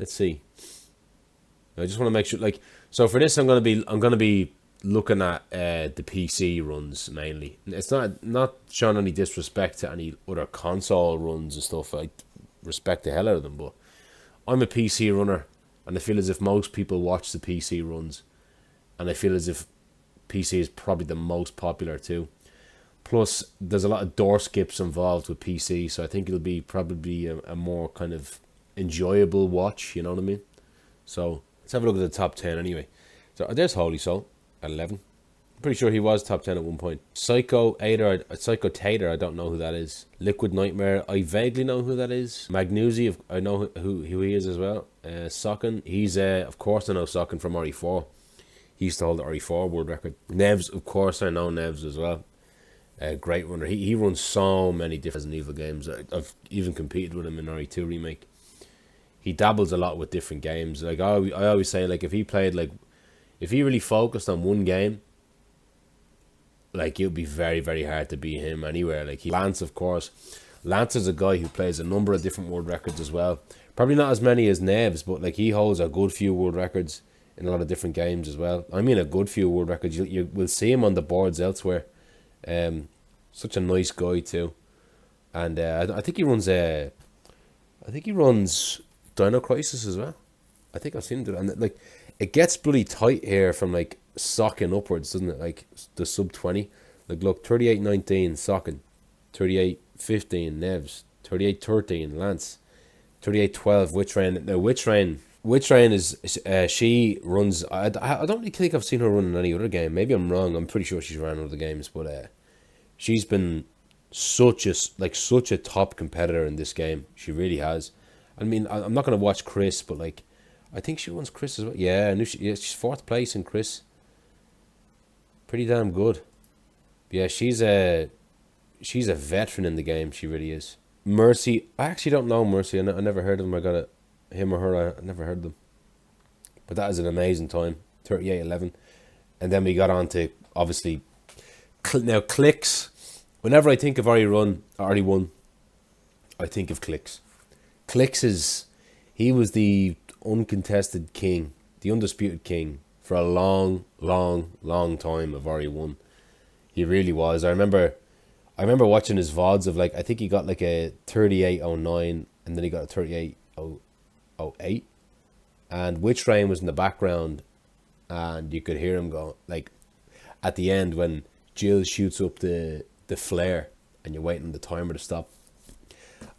Let's see. I just want to make sure, like, so for this, I'm gonna be looking at the PC runs mainly. It's not showing any disrespect to any other console runs and stuff. I respect the hell out of them, but I'm a PC runner, and I feel as if most people watch the PC runs, and I feel as if PC is probably the most popular too. Plus, there's a lot of door skips involved with PC, so I think it'll be probably a more kind of enjoyable watch. You know what I mean? So let's have a look at the top 10 anyway. So there's Holy Soul at 11. I'm pretty sure he was top 10 at one point. Psycho Tater, I don't know who that is. Liquid Nightmare, I vaguely know who that is. Magnusi, I know who he is as well. Socken, he's of course I know Socken from RE4. He used to hold the RE4 world record. Nevs, of course I know Nevs as well. Great runner. He runs so many different Resident Evil games. I've even competed with him in RE2 remake. He dabbles a lot with different games. Like I always say, like if he really focused on one game, like it would be very, very hard to beat him anywhere. Like Lance, of course. Lance is a guy who plays a number of different world records as well. Probably not as many as Neves, but like he holds a good few world records in a lot of different games as well. I mean a good few world records. You will see him on the boards elsewhere. Such a nice guy too. And I think he runs Dino Crisis as well. I think I've seen him do that. And like it gets bloody tight here from like Socken upwards, doesn't it? Like the sub 20. Like look, 38-19 Socken, 38-15 Nevs, 38-13 Lance, 38-12 Witch Rain. Now Witch Rain is she runs. I don't really think I've seen her run in any other game. Maybe I'm wrong. I'm pretty sure she's ran other games, but she's been such a top competitor in this game. She really has. I mean, I'm not gonna watch Chris, but like, I think she runs Chris as well. Yeah, I knew she's 4th place in Chris. Pretty damn good. Yeah, she's a veteran in the game. She really is. Mercy, I actually don't know Mercy. I never heard of him. I got him or her. I never heard of them. But that is an amazing time. 38-11, and then we got on to obviously now Clicks. Whenever I think of RE1, I think of Clicks. Clicks he was the uncontested king, the undisputed king for a long time of RE1. He really was. I remember watching his VODs of like, I think he got like a 38-09 and then he got a 38-08, and Witch Rain was in the background and you could hear him go like at the end when Jill shoots up the flare and you're waiting on the timer to stop,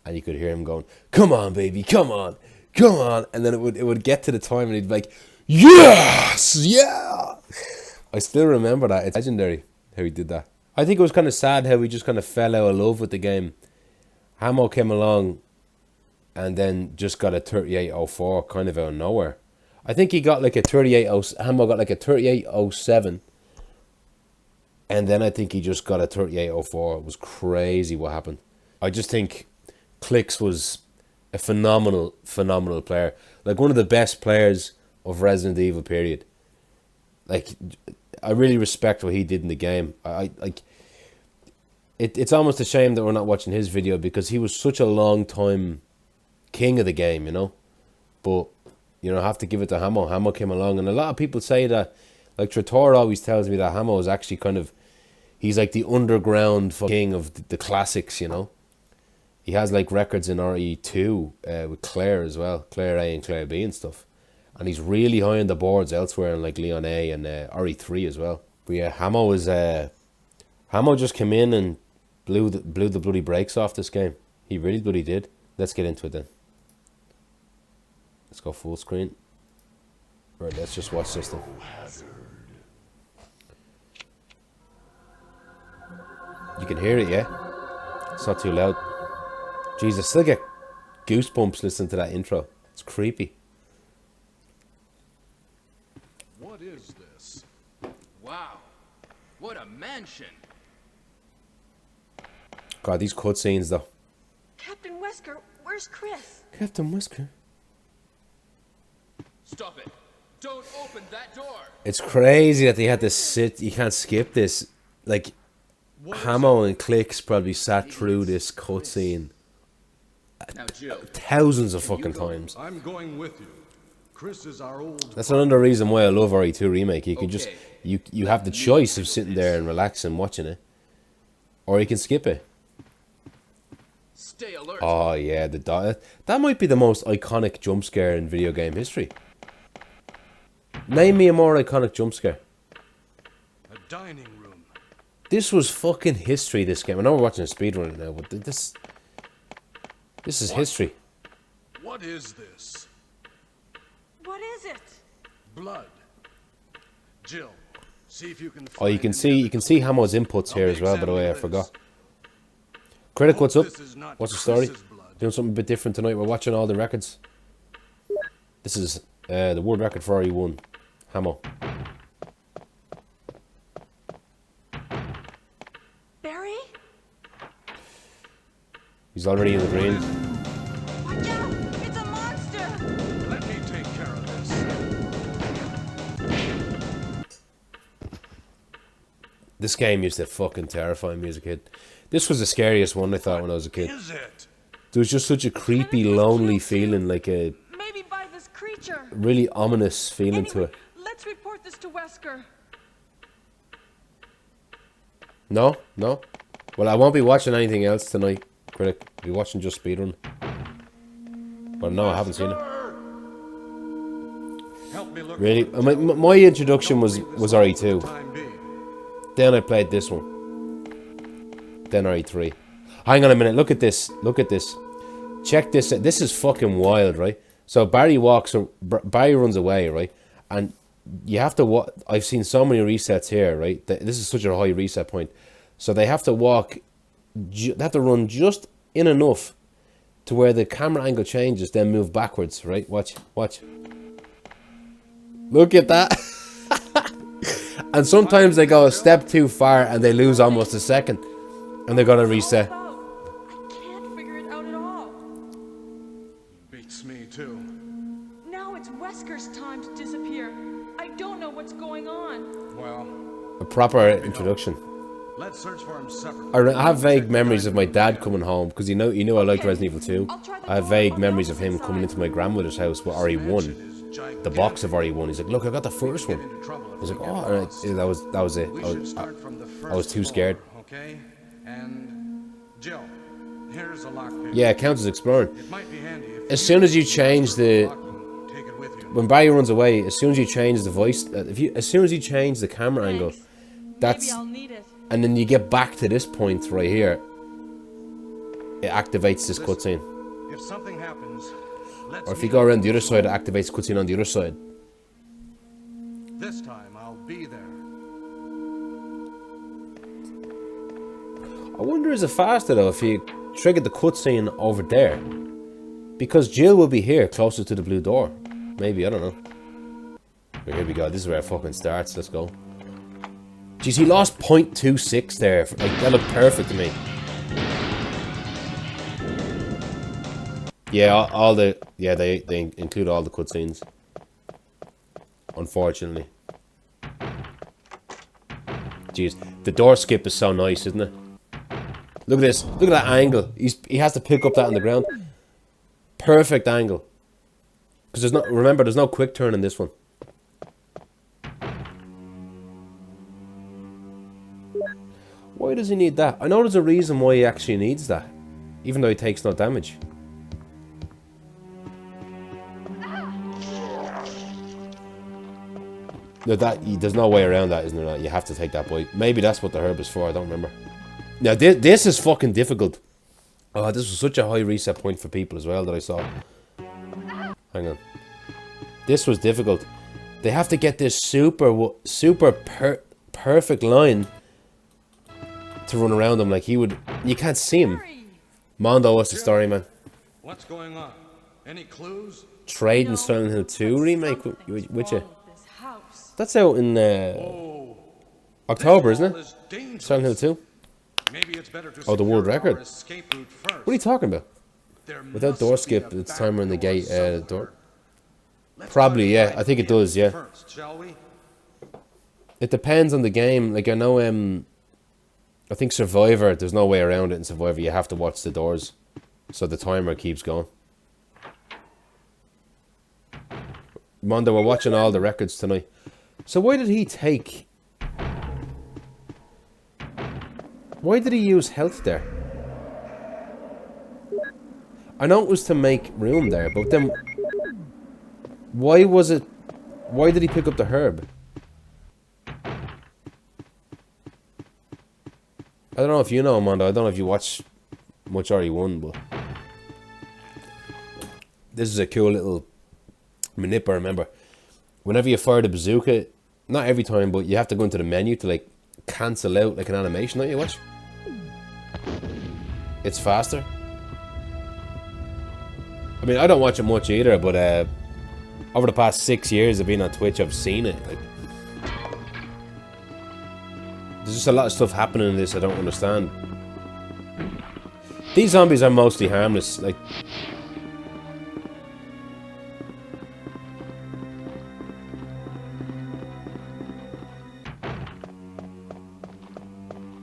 and you could hear him going, "Come on, baby, come on," and then it would get to the time and he'd be like, "Yes, yeah." I still remember that. It's legendary how he did that. I think it was kind of sad how we just kind of fell out of love with the game. Hamo came along and then just got a 38-04 kind of out of nowhere. I think he got like a 38-07. Hamo got like a 38-07. And then I think he just got a 38-04. It was crazy what happened. I just think Clicks was a phenomenal player. Like one of the best players of Resident Evil period. Like I really respect what he did in the game. It's almost a shame that we're not watching his video because he was such a long time king of the game, you know. But you know, I have to give it to Hamo. Hamo came along, and a lot of people say that, like Trator always tells me that Hamo is actually kind of, he's like the underground king of the classics, you know. He has like records in RE2 with Claire as well, Claire A and Claire B and stuff. And he's really high on the boards elsewhere in like Leon A and RE3 as well. But yeah, Hamo just came in and blew the bloody brakes off this game. He really bloody did. Let's get into it then. Let's go full screen. Right, let's just watch this then. You can hear it, yeah? It's not too loud. Jeez, I still get goosebumps listening to that intro. It's creepy. What is this? Wow, what a mansion! God, these cutscenes though. Captain Wesker, where's Chris? Captain Wesker. Stop it! Don't open that door! It's crazy that they had to sit. You can't skip this. Like, Hamo and Clicks probably sat through this cutscene Now, Jill. thousands of can you fucking go? times. I'm going with you. Chris is our old. That's another reason why I love RE2 Remake. You can just Okay. you have the choice of sitting there and relaxing watching it, or you can skip it. Stay alert. Oh yeah, that might be the most iconic jump scare in video game history. Name me a more iconic jump scare. A dining room. This was fucking history. This game. I know we're watching a speedrun now, but this is history. What is this? What is it? Blood. Jill, see if you can. Oh, you can see Hamo's inputs here as well. By the way, I forgot. Critic, what's up? What's the story? Doing something a bit different tonight. We're watching all the records. This is the world record for RE1. Hamo. Barry? He's already in the green. Watch out! It's a monster! Let me take care of this. This game used to fucking terrify me as a kid. This was the scariest one I thought when I was a kid. Is it? There was just such a creepy, lonely feeling, like a Maybe by this creature. really ominous feeling to Anyway, it. let's report this to Wesker. No? No? Well, I won't be watching anything else tonight, Critic. I'll be watching just Speedrun. But no, I haven't seen it. Help me look. Really? for it, My, Jill. my introduction was Don't leave this alone for the RE2. time being. Then I played this one. Then RE3. Hang on a minute. Look at this. Look at this. Check this out. This is fucking wild, right? So Barry Barry runs away, right? And you have to I've seen so many resets here, right? This is such a high reset point. So they have to walk. They have to run just in enough to where the camera angle changes, then move backwards, right? Watch. Watch. Look at that. And sometimes they go a step too far and they lose almost a second. And they gotta reset. I can't figure it out at all. Beats me too. Now it's Wesker's time to disappear. I don't know what's going on. Well, A proper introduction. let's search for him separately. I have vague memories of my dad coming home because you know I liked Resident Evil 2. I have vague memories of him coming into my grandmother's house with RE1, the box of RE1. He's like, "Look, I got the first one." I was like, "Oh," and that was it. We should start from the first I was too scared. floor, okay? And Jill, here's a lockpick. Yeah, it counts as exploring. It might be handy if As soon as you change the take it with you. when Barry runs away, as soon as you change the voice, as soon as you change the camera angle, that's Maybe I'll need it. and then you get back to this point right here. It activates this cutscene. If something happens, let's Or if you meet go up around the other at side, it activates cutscene on the other side. This time I'll be there. I wonder is it faster though if you triggered the cutscene over there? Because Jill will be here, closer to the blue door. Maybe, I don't know. But here we go, this is where it fucking starts, let's go. Jeez, he lost 0.26 there. Like, that looked perfect to me. Yeah, they include all the cutscenes. Unfortunately. Jeez, the door skip is so nice, isn't it? Look at this. Look at that angle. He has to pick up that on the ground. Perfect angle. Because remember, there's no quick turn in this one. Why does he need that? I know there's a reason why he actually needs that. Even though he takes no damage. No, there's no way around that, isn't there? You have to take that bite. Maybe that's what the herb is for, I don't remember. Now, this is fucking difficult. Oh, this was such a high reset point for people as well that I saw. Hang on. This was difficult. They have to get this perfect line to run around him like he would. You can't see him. Mondo, what's the story, man? What's going on? Any clues? Trade in Silent Hill 2 remake with you. This house. That's out in October, isn't it? Silent Hill 2. Maybe it's better to Oh, the world secure our record. escape route first. What are you talking about? There Without must door be skip, a it's back timer in the gate. somewhere. Door. Let's Probably, try to yeah. find I think it the does, yeah. first, shall we? It depends on the game. Like, I know, I think Survivor, there's no way around it in Survivor. You have to watch the doors. So the timer keeps going. Mondo, we're watching all the records tonight. So why did he take... Why did he use health there? I know it was to make room there, but then... Why was it... Why did he pick up the herb? I don't know if you know, Mondo. I don't know if you watch much RE1, but... This is a cool little manip, I remember. Whenever you fire the bazooka, not every time, but you have to go into the menu to, like, cancel out, like, an animation, don't you, watch? It's faster. I mean, I don't watch it much either, but, over the past 6 years of being on Twitch, I've seen it, like... There's just a lot of stuff happening in this I don't understand. These zombies are mostly harmless, like...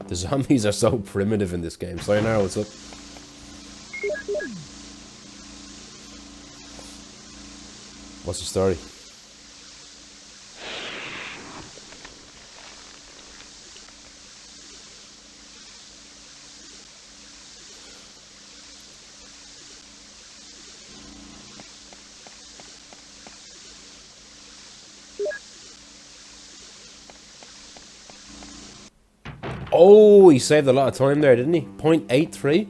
The zombies are so primitive in this game. Sayonara, what's up? What's the story? Oh, he saved a lot of time there, didn't he? 0.83?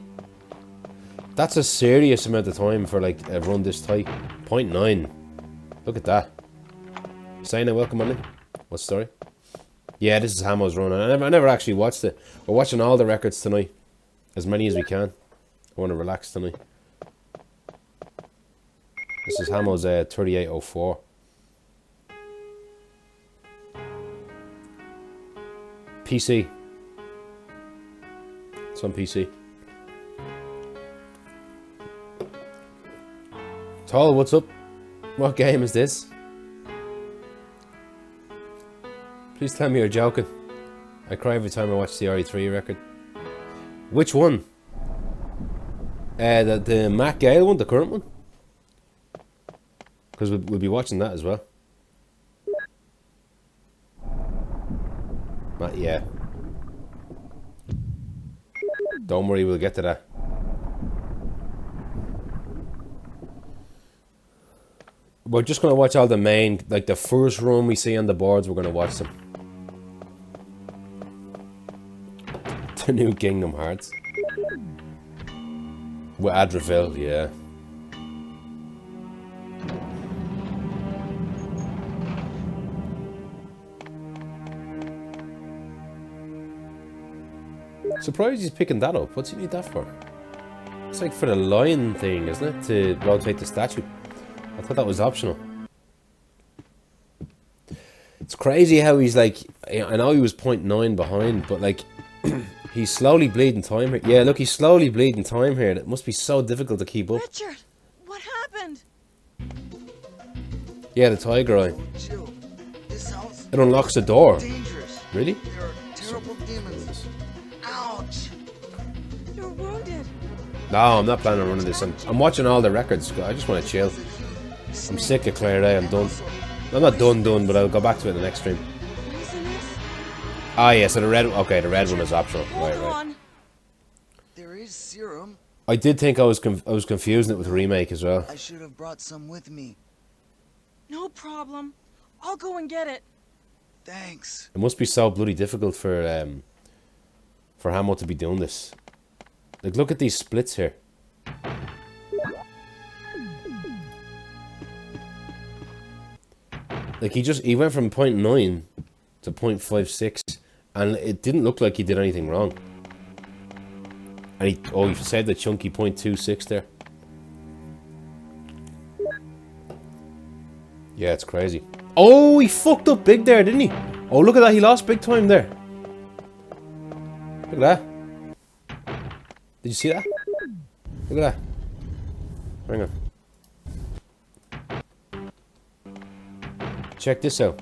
That's a serious amount of time for, like, a run this tight. 0.9. Look at that. Sayonara, welcome on in. What's the story? Yeah, this is Hamo's run. I never actually watched it. We're watching all the records tonight. As many as we can. I want to relax tonight. This is Hamo's 3804. PC. It's on PC. Tall, what's up? What game is this? Please tell me you're joking. I cry every time I watch the RE3 record. Which one? The Matt Gale one, the current one? Because we'll be watching that as well. Yeah. Don't worry, we'll get to that. We're just going to watch all the main, like the first run we see on the boards, we're going to watch them. The new Kingdom Hearts. With Adraville, yeah. Surprised he's picking that up. What's he need that for? It's like for the lion thing, isn't it? To rotate the statue. I thought that was optional. It's crazy how he's like... I know he was 0.9 behind, but like... he's slowly bleeding time here. Yeah, look, he's slowly bleeding time here. It must be so difficult to keep up. Richard, what happened? Yeah, the tiger eye. Jill, this sounds It unlocks the door. dangerous. Really? There are terrible demons. Ouch! You're wounded. No, I'm not planning on running this. I'm watching all the records. I just want to chill. I'm sick of Claire Ray. I'm done. I'm not done, but I'll go back to it in the next stream. Poisonous? Ah, yeah, so the red... Okay, the red one is optional. Hold Right. on. There is serum. I did think I was confusing it with the remake as well. I should have brought some with me. No problem. I'll go and get it. Thanks. It must be so bloody difficult for Hamo to be doing this. Like, look at these splits here. Like, he went from 0.9 to 0.56, and it didn't look like he did anything wrong. And he said the chunky 0.26 there. Yeah, it's crazy. Oh, he fucked up big there, didn't he? Oh, look at that, he lost big time there. Look at that. Did you see that? Look at that. Hang on. Check this out.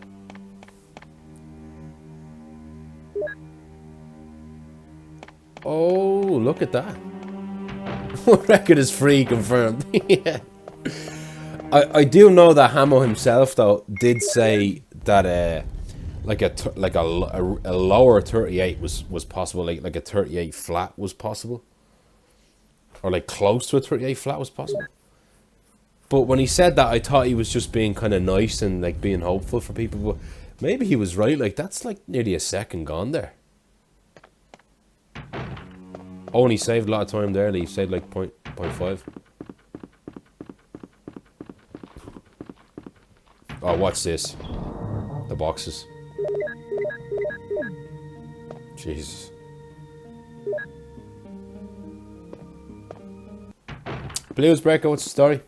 Oh, look at that. Record is free, confirmed. Yeah. I do know that Hamo himself though did say that a lower 38 was possible, like a 38 flat was possible, or like close to a 38 flat was possible. But when he said that, I thought he was just being kind of nice and like being hopeful for people. But maybe he was right. Like that's like nearly a second gone there. Oh, and he saved a lot of time there. He saved like 0.5. Oh, what's this? The boxes. Jesus. Blues Breaker, what's the story?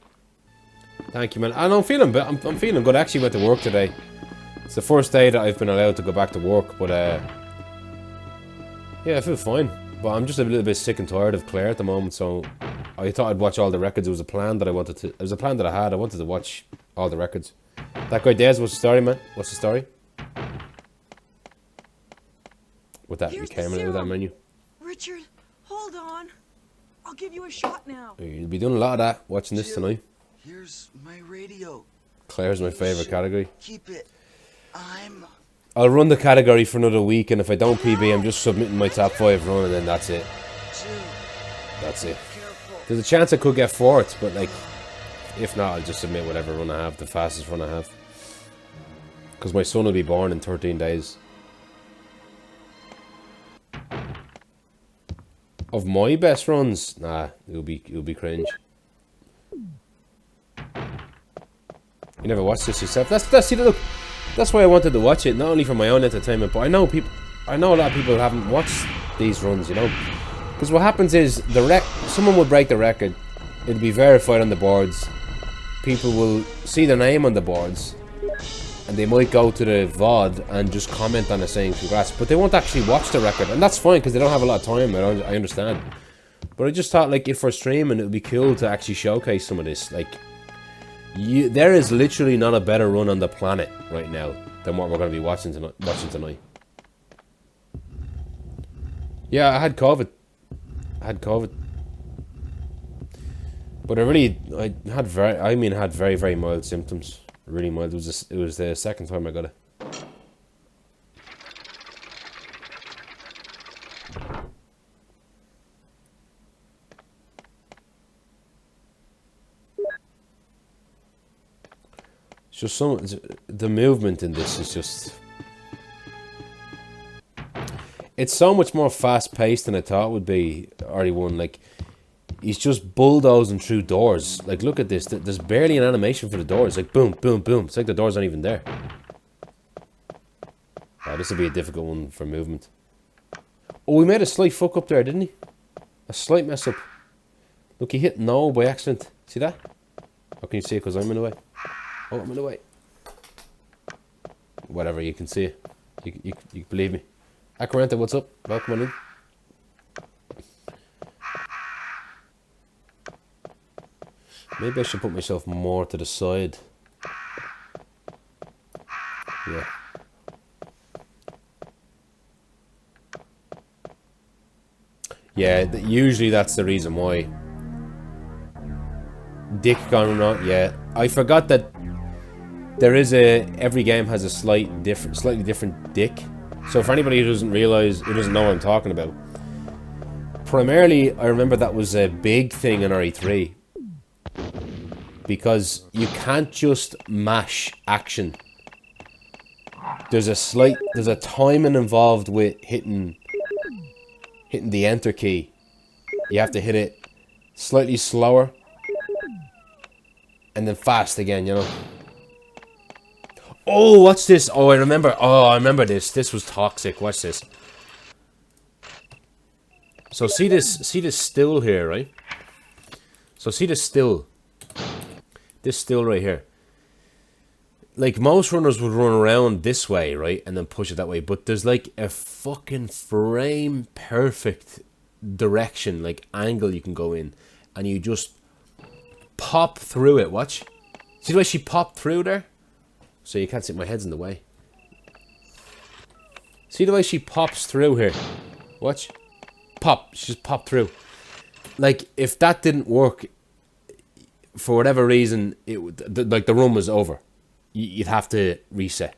Thank you, man. And I'm feeling I'm feeling good. I actually went to work today. It's the first day that I've been allowed to go back to work, but yeah, I feel fine. But I'm just a little bit sick and tired of Claire at the moment, so I thought I'd watch all the records. It was a plan that I wanted to. It was a plan that I had. I wanted to watch all the records. That guy Des, what's the story, man? What's the story? With that, you came in with that menu. Richard, hold on. I'll give you a shot now. You'll be doing a lot of that watching this tonight. Here's my radio. Claire's my favourite category. Keep it. I'll run the category for another week, and if I don't PB, I'm just submitting my top 5 run, and then that's it. That's it. There's a chance I could get 4th, but like, if not, I'll just submit whatever run I have, the fastest run I have. Because my son will be born in 13 days. Of my best runs, nah, it'll be cringe. You never watched this yourself. See, look, that's why I wanted to watch it, not only for my own entertainment, but I know a lot of people haven't watched these runs, you know. Because what happens is someone will break the record, it'll be verified on the boards. People will see their name on the boards, and they might go to the VOD and just comment on it saying congrats, but they won't actually watch the record, and that's fine because they don't have a lot of time. I understand, but I just thought, like, if we're streaming, it would be cool to actually showcase some of this. Like, there is literally not a better run on the planet right now than what we're going to be watching tonight. Yeah, I had COVID, but I had very, very mild symptoms. Really mild. It was the second time I got it. It's just the movement in this is just, it's so much more fast paced than I thought it would be. RE1, like, he's just bulldozing through doors. Like, look at this. There's barely an animation for the doors. Like, boom, boom, boom. It's like the doors aren't even there. Oh, this will be a difficult one for movement. Oh, he made a slight fuck up there, didn't he? A slight mess up. Look, he hit no by accident. See that? How can you see it? Because I'm in the way. Oh, I'm in the way. Whatever, you can see it. You believe me. Acaranta, what's up? Welcome on in. Maybe I should put myself more to the side. Yeah. Yeah, usually that's the reason why. Dick gone or not? Yeah. I forgot that there is every game has a slightly different dick. So for anybody who doesn't know what I'm talking about. Primarily, I remember that was a big thing in RE3. Because you can't just mash action. There's a timing involved with hitting the enter key. You have to hit it slightly slower and then fast again, you know. Oh, what's this? Oh, I remember this. This was toxic. Watch this. So see this still here, right? So see this still. This still right here. Like, most runners would run around this way, right? And then push it that way. But there's like a fucking frame perfect direction, like angle you can go in. And you just pop through it. Watch. See the way she popped through there? So you can't see, my head's in the way. See the way she pops through here? Watch. Pop. She just popped through. like, if that didn't work, for whatever reason, like, the run was over. You'd have to reset.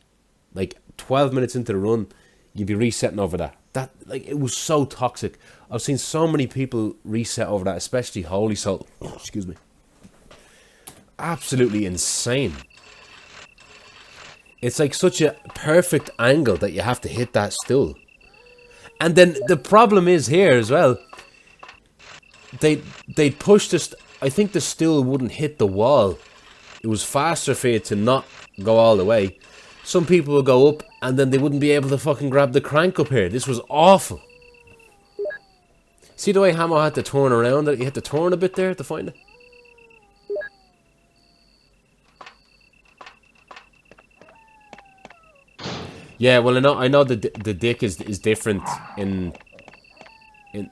Like, 12 minutes into the run, you'd be resetting over that. That, like, it was so toxic. I've seen so many people reset over that, especially Holy Soul. Excuse me. Absolutely insane. It's like such a perfect angle that you have to hit that stool. And then the problem is here as well. They'd push this. I think the stool wouldn't hit the wall. It was faster for you to not go all the way. Some people would go up and then they wouldn't be able to fucking grab the crank up here. This was awful. See the way Hamo had to turn around? You had to turn a bit there to find it. Yeah, well, I know the dick is different in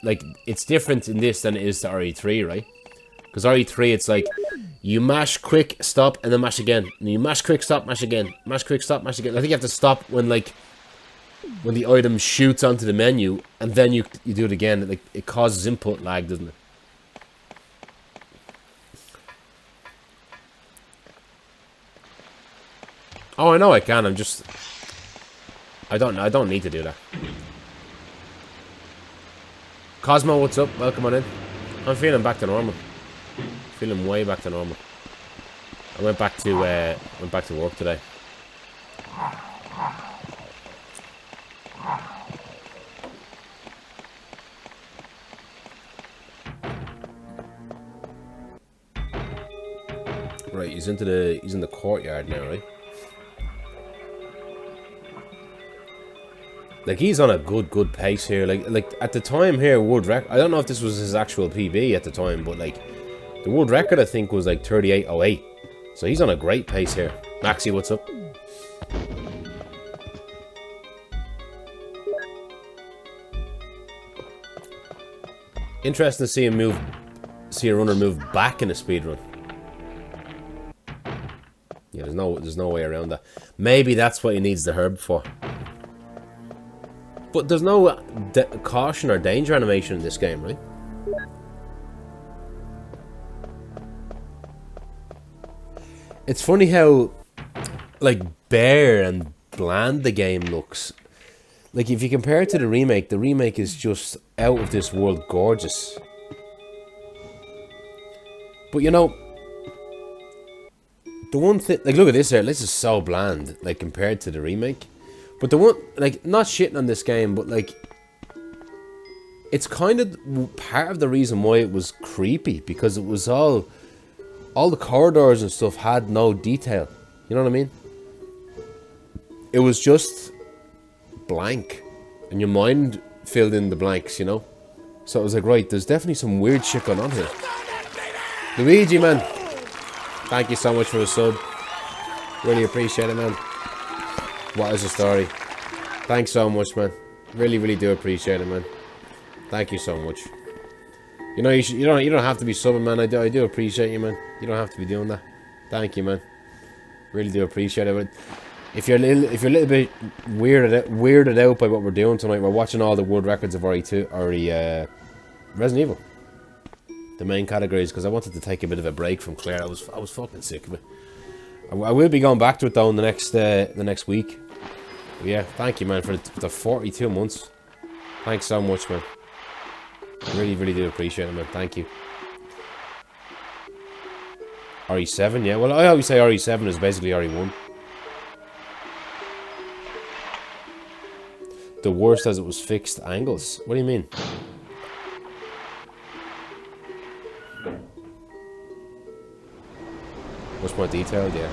like, it's different in this than it is to RE3, right? Because RE3, it's like, you mash quick, stop, and then mash again. And you mash quick, stop, mash again. Mash quick, stop, mash again. I think you have to stop when, like, when the item shoots onto the menu, and then you do it again. Like, it causes input lag, doesn't it? Oh, I know I can. I'm just... I don't need to do that. Cosmo, what's up? Welcome on in. I'm feeling back to normal. Feeling way back to normal. I went back to work today. Right, he's in the courtyard now, right? Like, he's on a good pace here. Like at the time here, world record. I don't know if this was his actual PB at the time, but like, the world record I think was like 38:08. So he's on a great pace here. Maxi, what's up? Interesting to see a runner move back in a speedrun. Yeah, there's no way around that. Maybe that's what he needs the herb for. But there's no caution or danger animation in this game, right? It's funny how, like, bare and bland the game looks. Like, if you compare it to the remake is just out of this world gorgeous. But, you know, the one thing... Like, look at this here. This is so bland, like, compared to the remake. But the one... Like, not shitting on this game, but, like... It's kind of part of the reason why it was creepy. Because it was all the corridors and stuff had no detail. You know what I mean? It was just blank. And your mind filled in the blanks, you know? So it was like, right, there's definitely some weird shit going on here. Luigi, man. Thank you so much for the sub. Really appreciate it, man. What is the story? Thanks so much, man. Really do appreciate it, man. Thank you so much. You know, you don't have to be subbing, man. I do appreciate you, man. You don't have to be doing that. Thank you, man. Really do appreciate it. But if you're a little bit weirded out by what we're doing tonight, we're watching all the world records of Resident Evil. The main categories, because I wanted to take a bit of a break from Claire. I was fucking sick of it. I will be going back to it though in the next week. But yeah, thank you, man, for the 42 months. Thanks so much, man. Really do appreciate it, man. Thank you. RE7, yeah. Well, I always say RE7 is basically RE1. The worst as it was fixed angles. What do you mean? Much more detailed, yeah.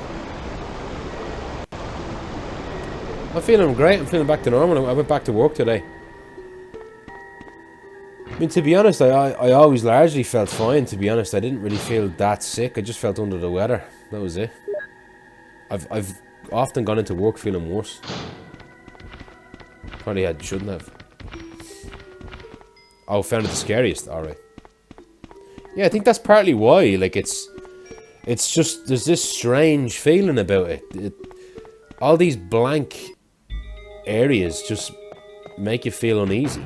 I'm feeling great. I'm feeling back to normal. I went back to work today. I mean, to be honest, I always largely felt fine, to be honest. I didn't really feel that sick. I just felt under the weather. That was it. I've often gone into work feeling worse. Probably shouldn't have. Oh, found it the scariest. Alright. Yeah, I think that's partly why. Like, it's just, there's this strange feeling about it. All these blank areas just make you feel uneasy.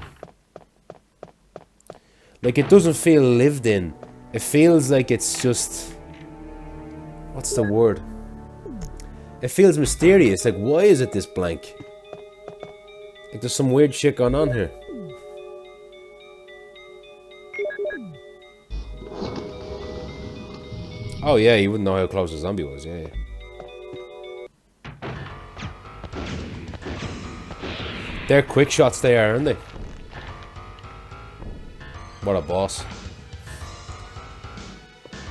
Like, it doesn't feel lived in. It feels like it's just... What's the word? It feels mysterious. Like, why is it this blank? Like, there's some weird shit going on here. Oh yeah, you wouldn't know how close a zombie was, yeah. They're quick shots they are, aren't they? What a boss.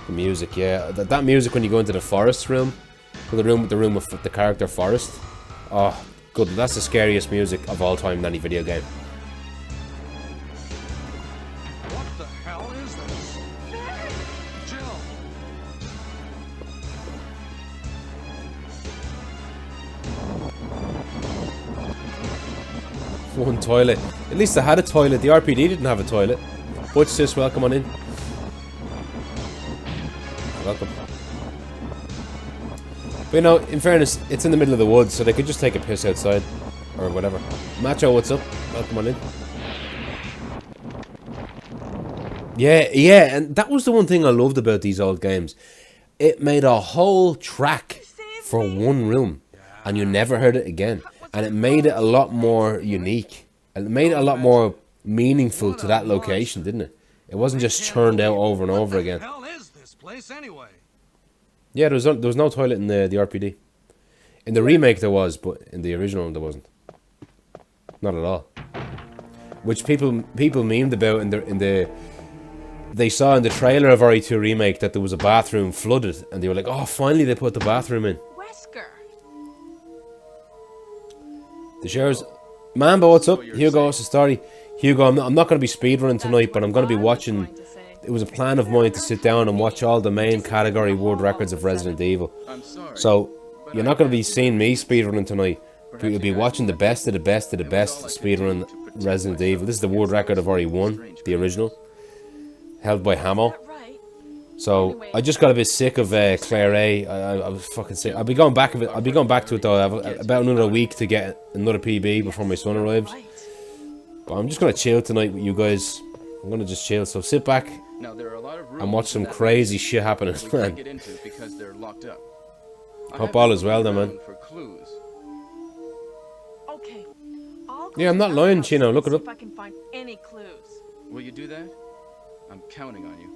The music, yeah. That music when you go into the forest room. The room with the character Forest. Oh, good. That's the scariest music of all time in any video game. What the hell is this? Jill! One toilet. At least they had a toilet. The RPD didn't have a toilet. Butch sis, welcome on in. Welcome. But you know, in fairness, it's in the middle of the woods, so they could just take a piss outside. Or whatever. Macho, what's up? Welcome on in. Yeah, and that was the one thing I loved about these old games. It made a whole track for one room, and you never heard it again. And it made it a lot more unique. And it made it a lot more meaningful to that location, didn't it? It wasn't just churned out over and over again. What the hell is this place anyway? Yeah, there was no toilet in the RPD. In the remake there was, but in the original there wasn't. Not at all. Which people memed about in the they saw in the trailer of RE2 remake that there was a bathroom flooded, and they were like, "Oh, finally they put the bathroom in." Wesker. The showers. Mambo, what's up? Hugo, what's the story? Hugo, I'm not going to be speedrunning tonight, but I'm going to be watching. It was a plan of mine to sit down and watch all the main category world records of Resident Evil. So, you're not going to be seeing me speedrunning tonight, but you'll be watching the best of the best of the best speedrun Resident Evil. This is the world record of RE1, the original, held by Hamo. So, I just got a bit sick of Claire A. I was fucking sick. I'll be going back to it though. I have about another week to get another PB before my son arrives. But I'm just going to chill tonight with you guys. I'm going to just chill. So sit back and watch some crazy shit happening, man. Hope all is well then, man. Okay. Yeah, I'm not lying, Chino. Look it up. If I can find any clues. Will you do that? I'm counting on you.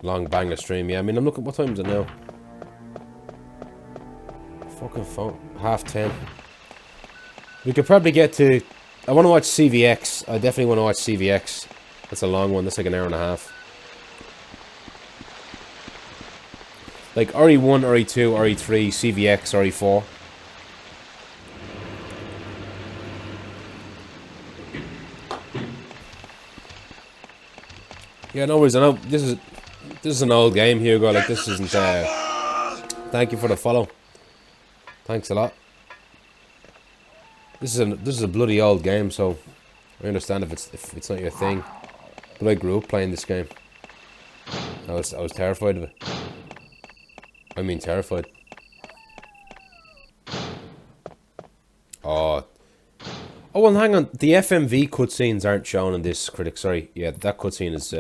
Long banger stream, yeah. I mean, I'm looking. What time is it now? Fucking phone. 10:30. We could probably get to. I want to watch CVX. I definitely want to watch CVX. That's a long one. That's like an hour and a half. Like RE1, RE2, RE3, CVX, RE4. Yeah, no worries. I know this is an old game, Hugo. Like this isn't. Thank you for the follow. Thanks a lot. This is a bloody old game, so I understand if it's not your thing. But I grew up playing this game. I was terrified of it. I mean terrified. Oh, well, hang on. The FMV cutscenes aren't shown in this critic. Sorry, yeah, that cutscene is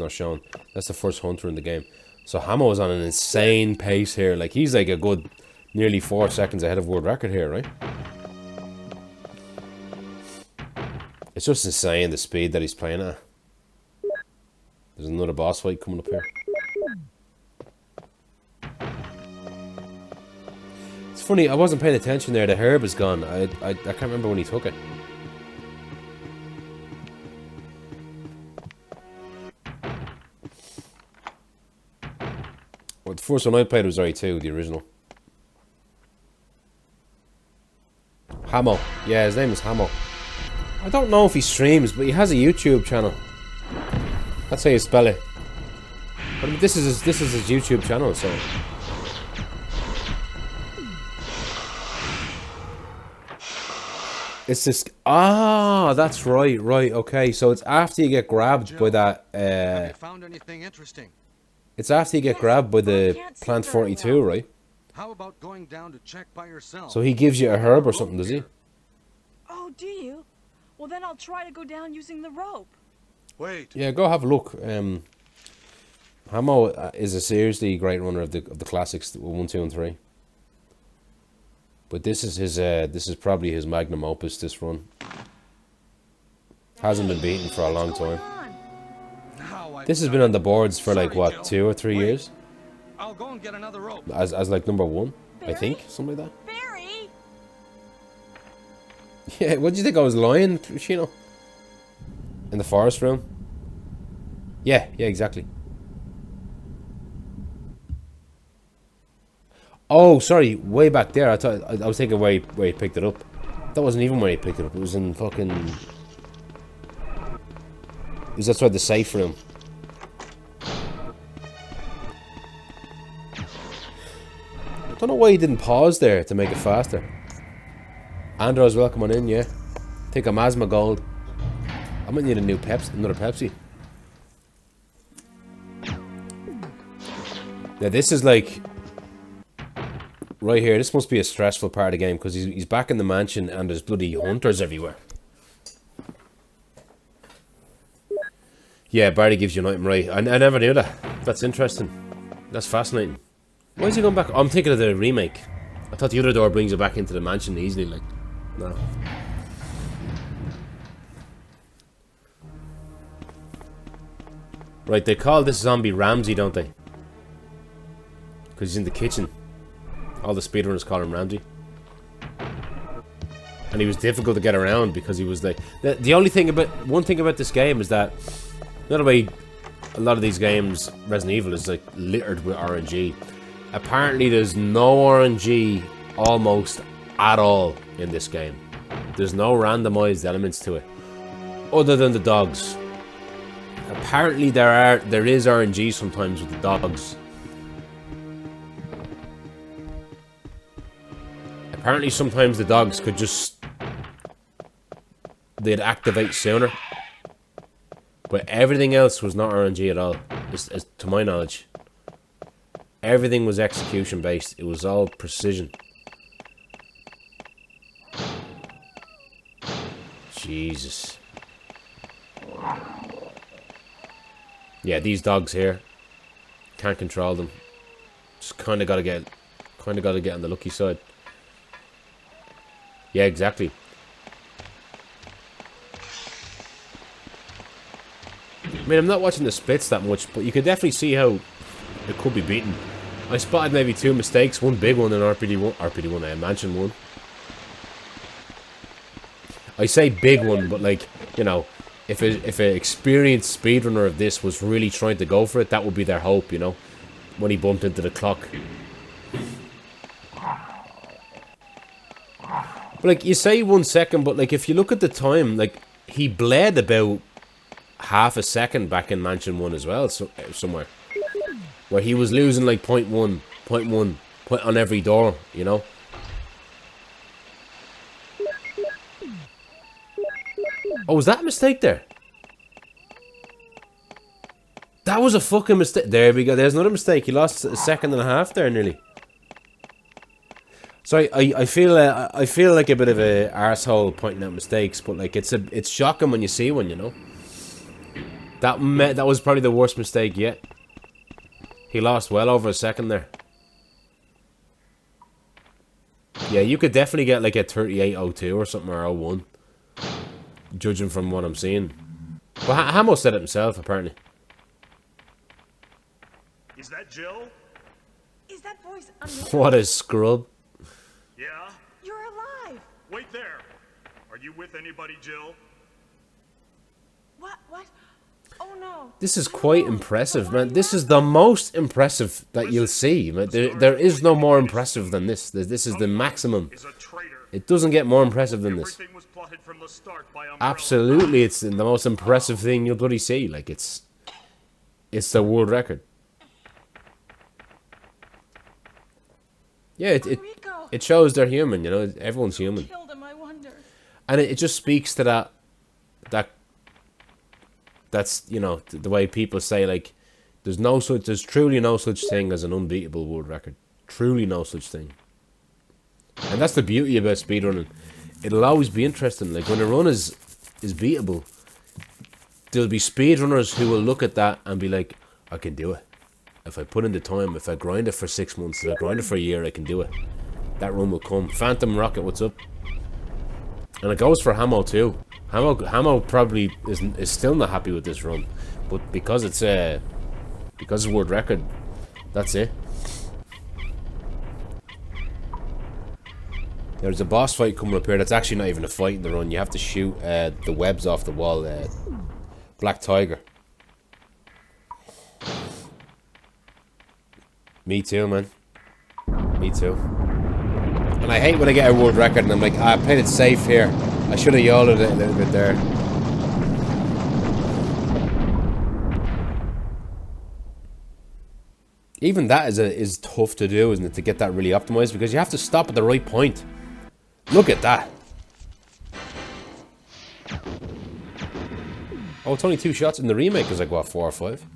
not shown. That's the first hunter in the game. So Hamo is on an insane pace here. Like he's like a good nearly 4 seconds ahead of world record here, right? It's just insane the speed that he's playing at. There's another boss fight coming up here. It's funny, I wasn't paying attention there. The herb is gone. I can't remember when he took it. Well, the first one I played was RE2, the original. Hamo. Yeah, his name is Hamo. I don't know if he streams, but he has a YouTube channel. That's how you spell it. But I mean, this is his YouTube channel, so. It's this. Ah, that's right. Okay, so it's after you get grabbed by that. Have you found anything interesting? It's after you get grabbed by the Plant 42, right? How about going down to check by yourself? So he gives you a herb or something, does he? Oh, do you? Well, then I'll try to go down using the rope. Wait. Yeah, go have a look. Hamo is a seriously great runner of the classics, 1, 2, and 3. But this is his. This is probably his magnum opus. This run hasn't been beaten for a long time. This has been on the boards for like what, 2 or 3 years. I'll go and get another rope. As like number 1, I Barry? think, something like that. Barry! Yeah, what do you think I was lying, Chino? In the forest room? Yeah, exactly. Oh, sorry, way back there. I thought I was thinking where he picked it up. That wasn't even where he picked it up. It was in fucking. It was outside the safe room. I don't know why he didn't pause there to make it faster. Andros, welcome on in, yeah. Think I'm asthma gold. I might need a new Pepsi, another Pepsi. Yeah, this is like right here. This must be a stressful part of the game because he's back in the mansion and there's bloody hunters everywhere. Yeah, Barry gives you an item right. I never knew that. That's interesting. That's fascinating. Why is he going back? Oh, I'm thinking of the remake. I thought the other door brings you back into the mansion easily. Like, no. Right, they call this zombie Ramsey, don't they? Because he's in the kitchen. All the speedrunners call him Ramsey. And he was difficult to get around because he was like... The only thing about... One thing about this game is that... Not the way a lot of these games, Resident Evil, is like littered with RNG. Apparently there's no RNG almost at all in this game. There's no randomized elements to it. Other than the dogs. Apparently there is RNG sometimes with the dogs. Apparently sometimes the dogs could just... They'd activate sooner. But everything else was not RNG at all, as to my knowledge. Everything was execution based. It was all precision. Jesus. Yeah, these dogs here. Can't control them. Just kind of got to get on the lucky side. Yeah, exactly. I mean, I'm not watching the splits that much, but you can definitely see how it could be beaten. I spotted maybe 2 mistakes, one big one in RPD1, Mansion 1. I say big one, but like, you know, if an experienced speedrunner of this was really trying to go for it, that would be their hope, you know, when he bumped into the clock. But like, you say 1 second, but like, if you look at the time, like, he bled about half a second back in Mansion 1 as well, so, somewhere. Where he was losing like 0.1 on every door, you know? Oh, was that a mistake there? That was a fucking mistake. There we go. There's another mistake. He lost a second and a half there, nearly. Sorry, I feel like a bit of a arsehole pointing out mistakes, but like it's shocking when you see one, you know. That was probably the worst mistake yet. He lost well over a second there. Yeah, you could definitely get like a 38.02 or something, or 01. Judging from what I'm seeing. But Hamo said it himself, apparently. Is that Jill? Is that voice unreal? What a scrub. Yeah? You're alive! Wait there. Are you with anybody, Jill? What? Oh no. This is quite impressive, man. This is the most impressive that you'll see. Man. There is no more impressive than this. This is the maximum. Is a traitor. It doesn't get more impressive than this. Everything was plotted from the start by Umbrella. Absolutely, it's the most impressive thing you'll bloody see. Like, it's the world record. Yeah, it shows they're human, you know. Everyone's human. Killed him, I wonder. And it just speaks to that's, you know, the way people say, like, there's truly no such thing as an unbeatable world record. Truly no such thing. And that's the beauty about speedrunning. It'll always be interesting. Like, when a run is beatable, there'll be speedrunners who will look at that and be like, I can do it. If I put in the time, if I grind it for 6 months, if I grind it for a year, I can do it. That run will come. Phantom Rocket, what's up? And it goes for Hamo too. Hamo probably is still not happy with this run, but because it's world record, that's it. There's a boss fight coming up here. That's actually not even a fight in the run. You have to shoot the webs off the wall. Black Tiger. Me too, man. Me too. And I hate when I get a world record and I'm like, I played it safe here. I should have yelled it a little bit there. Even that is tough to do, isn't it? To get that really optimized, because you have to stop at the right point. Look at that. Oh, it's only 2 shots. In the remake, there's like, what, 4 or 5?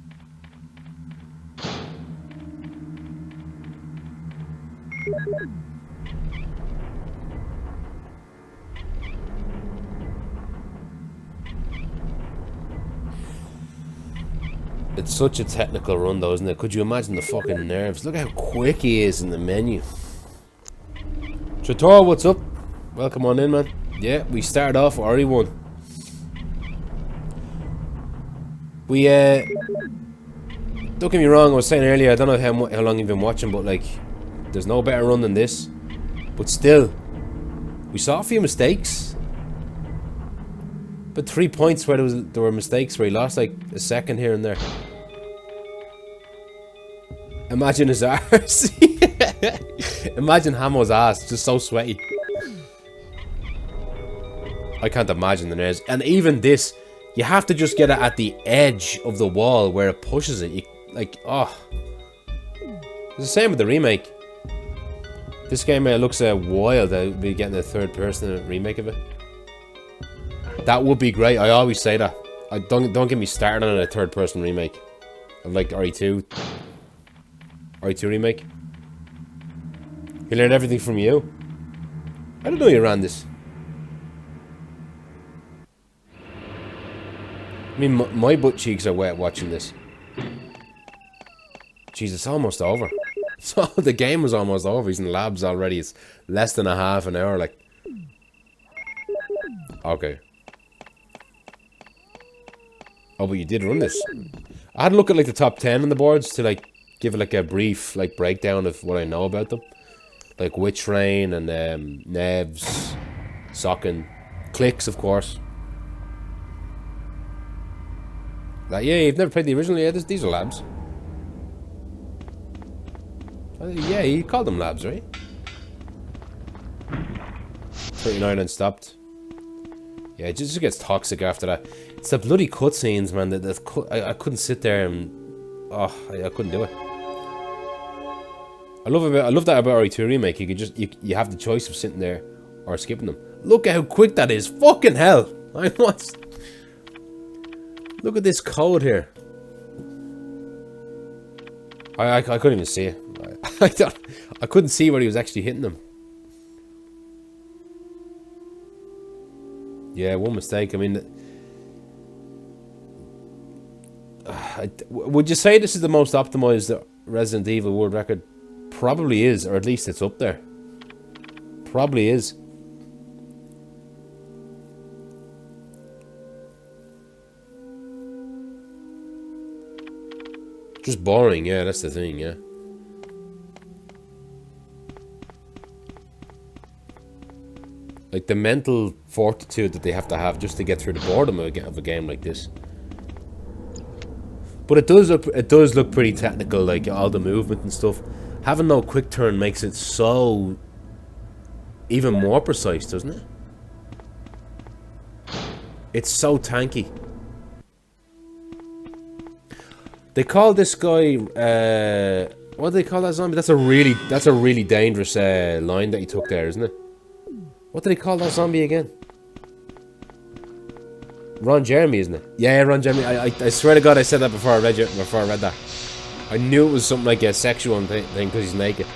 It's such a technical run though, isn't it? Could you imagine the fucking nerves? Look how quick he is in the menu. Chator, what's up? Welcome on in, man. Yeah, we started off already won. We don't get me wrong, I was saying earlier, I don't know how long you've been watching, but like, there's no better run than this. But still, we saw a few mistakes. But 3 points where there were mistakes, where he lost like a second here and there. Imagine his arse. Imagine Hamo's ass, just so sweaty. I can't imagine the nerves. And even this, you have to just get it at the edge of the wall where it pushes it. You, like, oh. It's the same with the remake. This game looks wild. I'll be getting a third-person remake of it. That would be great. I always say that. Don't get me started on a third-person remake of like RE2 remake. He learned everything from you. I didn't know you ran this. I mean, my butt cheeks are wet watching this. Jeez, it's almost over. So the game was almost over. He's in labs already. It's less than a half an hour. Like, okay. Oh, but you did run this. I had to look at like the top 10 on the boards to like give it like a brief like breakdown of what I know about them. Like Witch Rain and Nevs, Socken, Clicks, of course. Like, yeah, you've never played the original. Yeah, these are labs. Yeah, you called them labs, right? 39 and stopped. Yeah, it just gets toxic after that. It's the bloody cutscenes, man. I couldn't sit there and I couldn't do it. I love that about RE2 remake. You could just you have the choice of sitting there or skipping them. Look at how quick that is. Fucking hell! I was. Look at this code here. I couldn't even see it. I couldn't see where he was actually hitting them. Yeah, one mistake. I mean, would you say this is the most optimized Resident Evil world record? Probably is, or at least it's up there. Probably is. Just boring, yeah, that's the thing, yeah. Like the mental fortitude that they have to have just to get through the boredom of a game like this. But it does look pretty technical, like all the movement and stuff. Having no quick turn makes it so even more precise, doesn't it? It's so tanky. They call this guy what do they call that zombie? That's a really dangerous line that he took there, isn't it? What do they call that zombie again? Ron Jeremy, isn't it? Yeah, Ron Jeremy. I swear to God, I said that before I read that. I knew it was something like a sexual thing because he's naked.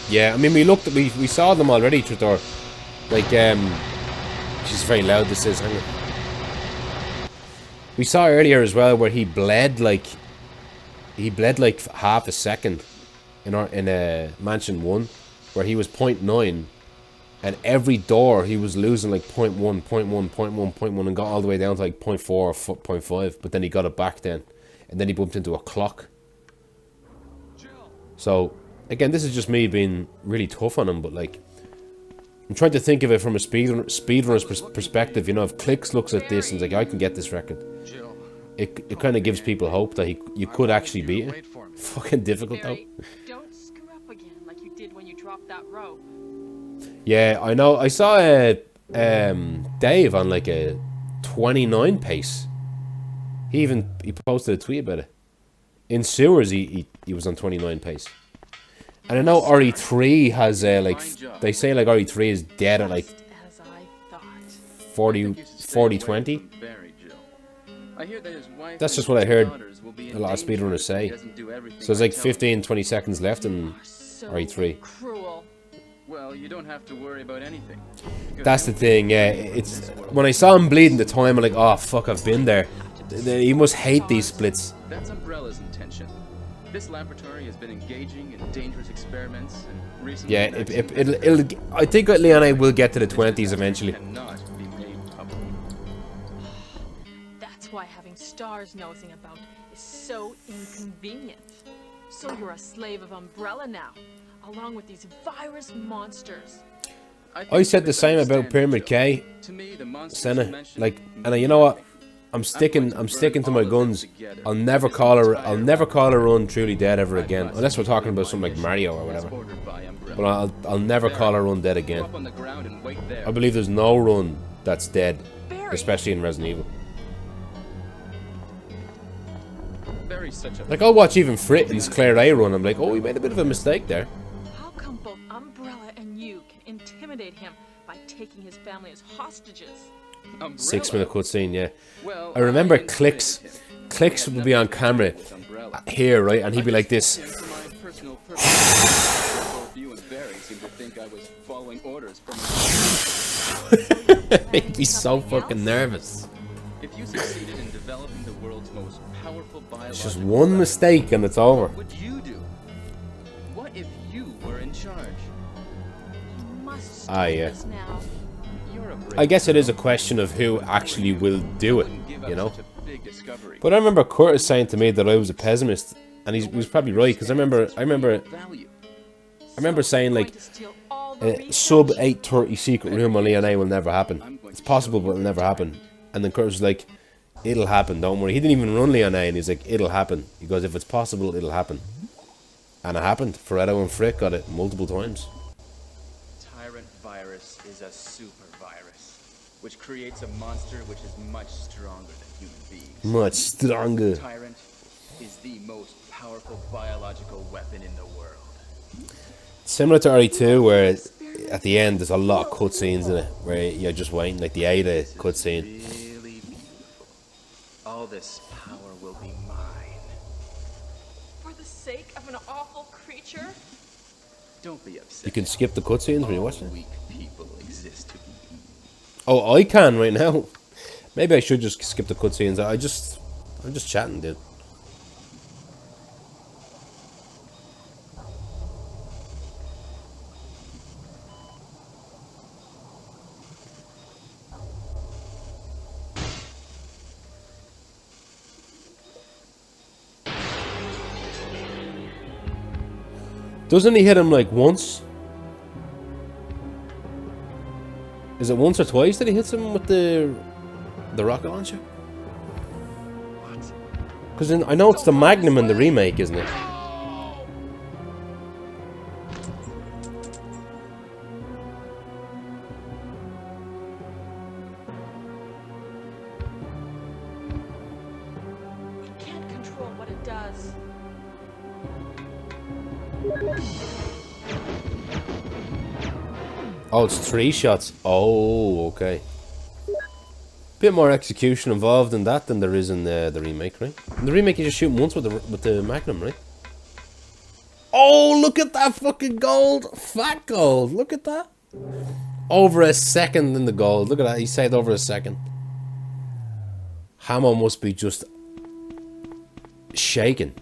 Yeah, I mean, we saw them already, Tritor. Like, she's very loud, this is, hang on. We saw earlier as well where he bled like half a second in Mansion 1, where he was 0.9, and every door he was losing like 0.1, 0.1, 0.1, 0.1, and got all the way down to like 0.4 or 0.5, but then he got it back then, and then he bumped into a clock. So, again, this is just me being really tough on him, but like, I'm trying to think of it from a speedrunner's perspective, you know, if Clicks looks at this and is like, I can get this record. It kind of gives people hope that you could actually beat it. Fucking difficult though. Don't screw up again like you did when you dropped that rope. Yeah, I know. I saw Dave on like a 29 pace. He posted a tweet about it. In sewers, he was on 29 pace. And I know RE3 has like, they say like RE3 is dead at like As I thought. 40-20. That's just what I heard a lot of speedrunners say. So there's like 15-20 seconds left in RE3. Cruel. Well, you don't have to worry about anything. That's the thing, yeah. It's when I saw him bleeding the time, I'm like, oh fuck, I've been there. He must hate these splits. That's Umbrella's intention. This laboratory has been engaging in dangerous experiments and recently. Yeah, it'll. I think Leon will get to the 20s eventually. Cannot be made public. That's why having stars nosing about is so inconvenient. So you're a slave of Umbrella now, along with these virus monsters. I said the same about Pyramid K, Senna. Like, and you know what? I'm sticking to my guns. I'll never call her run truly dead ever again, unless we're talking about something like Mario or whatever. But I'll never call her run dead again. I believe there's no run that's dead, especially in Resident Evil. Like, I'll watch even Fritton's Claire A run. I'm like, oh, we made a bit of a mistake there. How come both Umbrella and you can intimidate him by taking his family as hostages? 6-minute cutscene, yeah. Well, I remember Clicks would be on camera here, right, and he'd be like this. He'd be so fucking nervous. If you succeeded in developing the world's most powerful It's just one mistake and it's over. What would you do? What if you were in charge? You must stop Yeah. this now. You're a I guess it is a question of who actually will do it, give up you know? such a big discovery. But I remember Curtis saying to me that I was a pessimist, and he was probably right, because I remember Value. saying like, Going to steal all the research? sub 830 secret room on Leon will never happen. It's possible, but it'll never happen. And then Curtis was like, it'll happen, don't worry. He didn't even run Leon A, and he's like, it'll happen. He goes, if it's possible, it'll happen. And it happened. Ferretto and Frick got it multiple times. Tyrant virus is a super virus, which creates a monster which is much stronger than human beings. Much stronger. Tyrant is the most powerful biological weapon in the world. Similar to RE2, where at the end there's a lot of cutscenes in it, where you're just waiting, like the Ada cutscene. Really beautiful. All this power will be mine. For the sake of an awful creature? Don't be upset. You can skip the cutscenes when you watch it. Weak people exist to be eaten. Oh, I can right now. Maybe I should just skip the cutscenes. I'm just chatting, dude. Doesn't he hit him like once? Is it once or twice that he hits him with the rocket launcher? Because I know it's the Magnum in the remake, isn't it? We can't control what it does. Oh, it's 3 shots. Oh, okay. Bit more execution involved in that than there is in the remake, right? In the remake, you just shoot him once with the Magnum, right? Oh, look at that fucking gold. Fat gold. Look at that. Over a second in the gold. Look at that. He saved over a second. Hamo must be just shaking.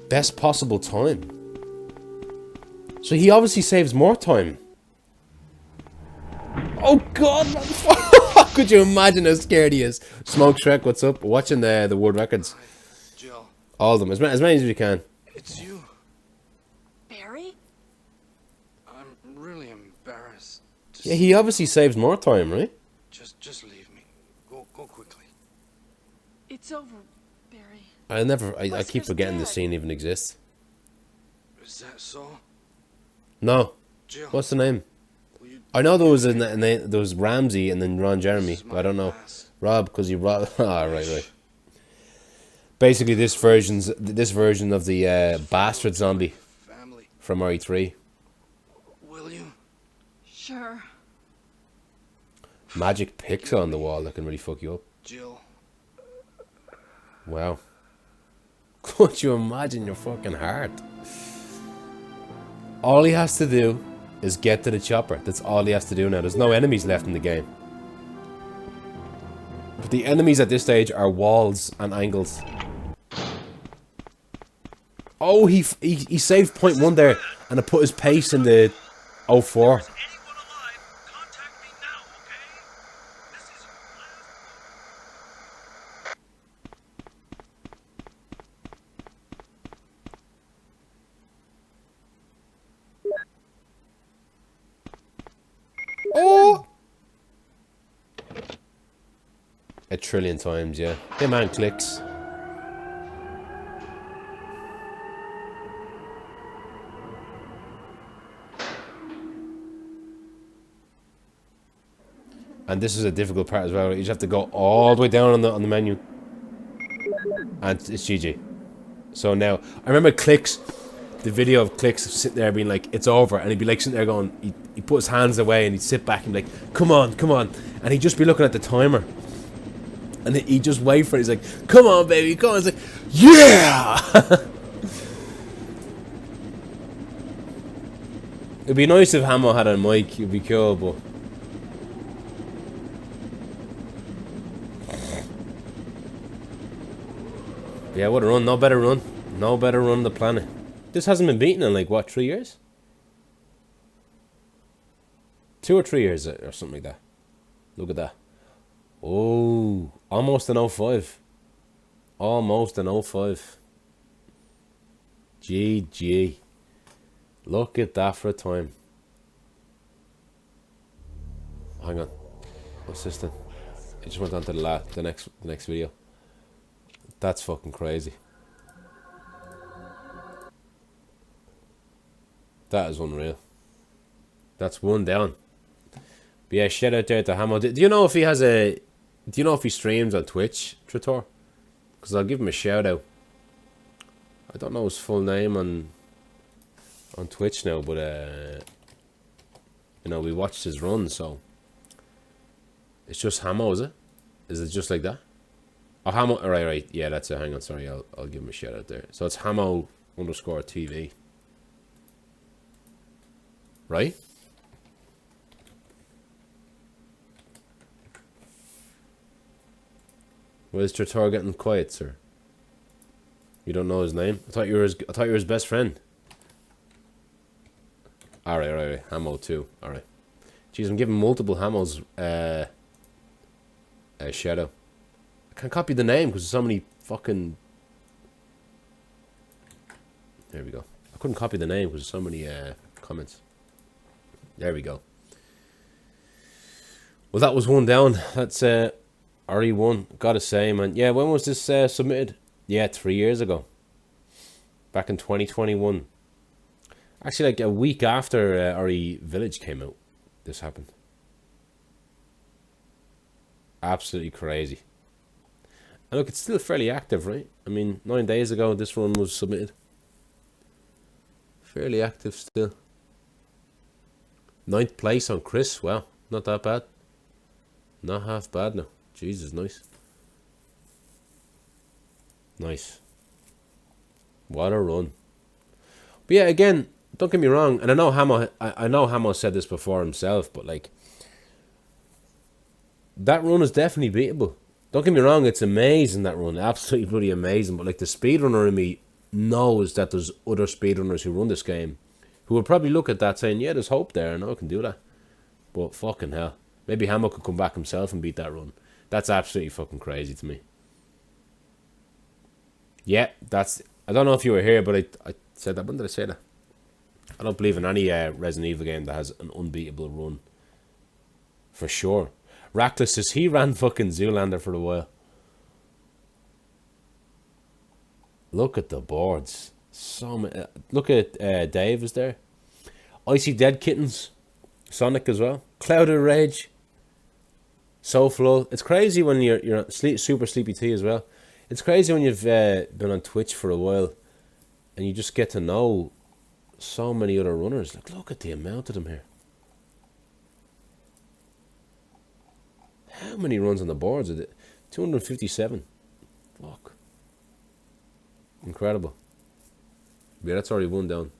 Best possible time. So he obviously saves more time. Oh god, could you imagine how scared he is? Smoke Shrek, what's up? Watching the world records. Jill, All of them, as many as you can. it's you. Barry? I'm really embarrassed. Yeah, he obviously saves more time, right? Just leave me. Go quickly. It's over, Barry. I keep Wesker's forgetting the dead. scene even exists. Is that so? No. Jill, What's the name? will you I know there was Ramsey and then Ron Jeremy, but I don't know. Rob, because you Rob. Ah, right. Basically, this version of the bastard zombie family? from RE3. Will you? Sure. Magic pics on the wall that can really fuck you up. Jill, Wow. Could you imagine your fucking heart? All he has to do is get to the chopper. That's all he has to do now. There's no enemies left in the game. But the enemies at this stage are walls and angles. Oh, he saved point 1 there, and it put his pace in the 04. Anyone alive, contact me now, okay? This is your Oh! A trillion times, yeah. Hey man, clicks. And this is a difficult part as well. You just have to go all the way down on the menu, and it's GG. So now I remember Clicks, the video of Clicks sitting there being like, "It's over," and he'd be like sitting there going, he'd put his hands away and he'd sit back and be like, "Come on," and he'd just be looking at the timer, and he'd just wait for it. He's like, "Come on, baby, come on." It's like, "Yeah." It'd be nice if Hamo had a mic. It'd be cool, but. Yeah, what a run. No better run. No better run on the planet. This hasn't been beaten in like, what, 3 years? 2 or 3 years or something like that. Look at that. Oh, almost an 05. Almost an 05. GG. Look at that for a time. Hang on. What's this then? It just went on to the next video. That's fucking crazy. That is unreal. That's one down. But yeah, shout out there to Hamo. Do you know if he has a... Do you know if he streams on Twitch, Tritor? Because I'll give him a shout out. I don't know his full name on Twitch now, but you know, we watched his run, so it's just Hamo, is it? Is it just like that? Oh, Hamo, right, yeah, that's it. Hang on, sorry, I'll give him a shout out there. So it's Hamo _TV, right? Why is Tritor getting quiet, sir? You don't know his name? I thought you were his best friend. Alright, Hamo 2. Alright. Jeez, I'm giving multiple Hamos a shadow. I can't copy the name because there's so many fucking... There we go. I couldn't copy the name because there's so many comments. There we go. Well, that was one down. That's RE1. Gotta say, man. Yeah, when was this submitted? Yeah, 3 years ago. Back in 2021. Actually, like a week after RE Village came out, this happened. Absolutely crazy. And look, it's still fairly active, right? I mean, 9 days ago, this run was submitted. Fairly active still. 9th place on Chris. Wow, not that bad. Not half bad now. Jesus, nice. Nice. What a run. But yeah, again, don't get me wrong, and I know Hamo said this before himself, but like, that run is definitely beatable. Don't get me wrong, it's amazing, that run, absolutely bloody amazing, but like, the speedrunner in me knows that there's other speedrunners who run this game who will probably look at that saying, yeah, there's hope there, I know I can do that. But fucking hell, maybe Hamo could come back himself and beat that run. That's absolutely fucking crazy to me. Yeah, that's, I don't know if you were here, but I said that. When did I say that? I don't believe in any Resident Evil game that has an unbeatable run. For sure. Rackless says he ran fucking Zoolander for a while. Look at the boards. So many. Look at Dave is there. Icy Dead Kittens. Sonic as well. Clouded Rage. Soulflow. It's crazy when you're super sleepy tea as well. It's crazy when you've been on Twitch for a while and you just get to know so many other runners. Like, look at the amount of them here. How many runs on the boards is it? 257. Fuck. Incredible. Yeah, that's already one down.